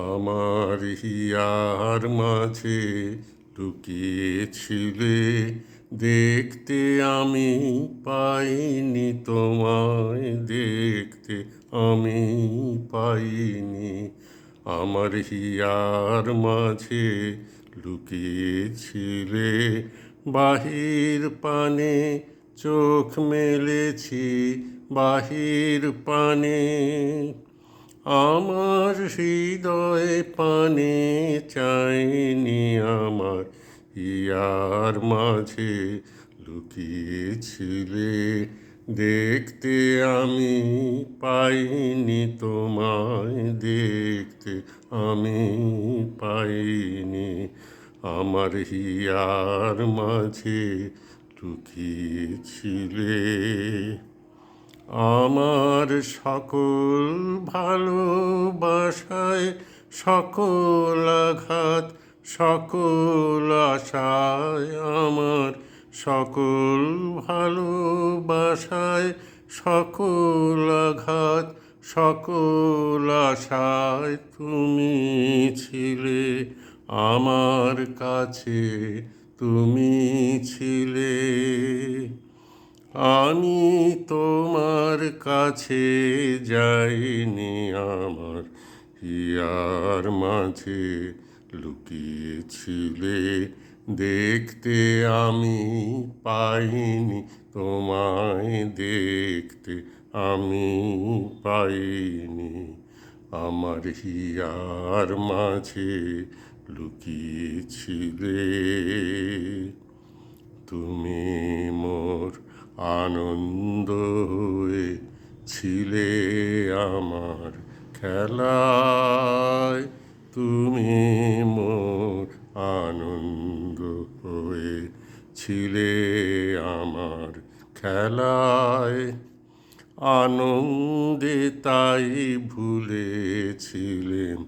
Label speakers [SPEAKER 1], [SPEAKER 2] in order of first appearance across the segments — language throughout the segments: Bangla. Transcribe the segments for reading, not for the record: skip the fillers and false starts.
[SPEAKER 1] আমার হিয়ার মাঝে লুকিয়েছিলে, দেখতে আমি পাইনি তোমায়, দেখতে আমি পাইনি। আমার হিয়ার মাঝে লুকিয়েছিলে, বাহির পানে চোখ মেলেছি, বাহির পানে। আমার হৃদয় পানে চাইনি, আমার হিয়ার মাঝে লুকিয়েছিলে, দেখতে আমি পাইনি তোমায়, দেখতে আমি পাইনি। আমার হিয়ার মাঝে লুকিয়েছিলে। আমার সকল ভালোবাসায়, সকল আঘাত, সকল আশায়, আমার সকল ভালোবাসায়, সকল আঘাত, সকল আশায় তুমি ছিলে আমার কাছে, তুমি ছিলে। আমি তোমার কাছে যাইনি, আমার হিয়ার মাঝে লুকিয়েছিলে, দেখতে আমি পাইনি তোমায়, দেখতে আমি পাইনি। আমার হিয়ার মাঝে লুকিয়েছিলে। তুমি মোর আনন্দ হয়ে ছিলে আমার খেলায়, তুমি মোর আনন্দ হয়ে ছিলে আমার খেলায়। আনন্দে তাই ভুলেছিলেম,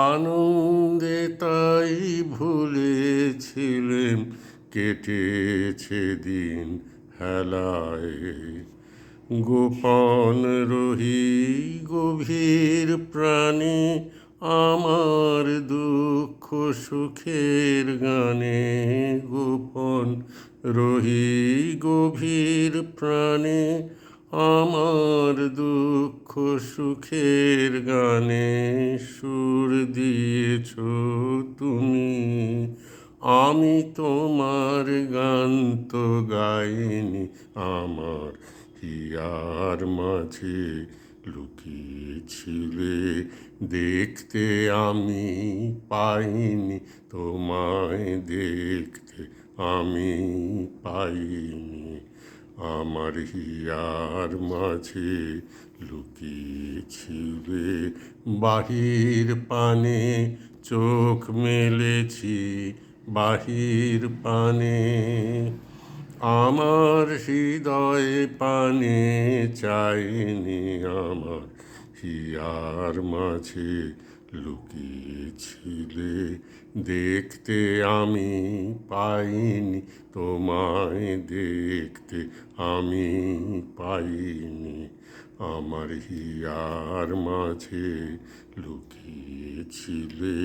[SPEAKER 1] আনন্দে তাই ভুলেছিলেম, কেটেছে দিন হেলায়। গোপন রহি গভীর প্রাণে, আমার দুঃখ সুখের গানে, গোপন রহি গভীর প্রাণে, আমার দুঃখ সুখের গানে সুর দিয়েছ তুমি। আমি তোমার গান তো গাইনি, আমার হিয়ার মাঝে লুকিয়েছিলে, দেখতে আমি পাইনি তোমায়, দেখতে আমি পাইনি। আমার হিয়ার মাঝে লুকিয়েছিলে, বাহির পানে চোখ মেলেছি, বাহির পানে। আমার হৃদয় পানে চাইনি, আমার হিয়ার মাঝে লুকিয়েছিলে, দেখতে আমি পাইনি তোমায়, দেখতে আমি পাইনি। আমার হিয়ার মাঝে লুকিয়েছিলে।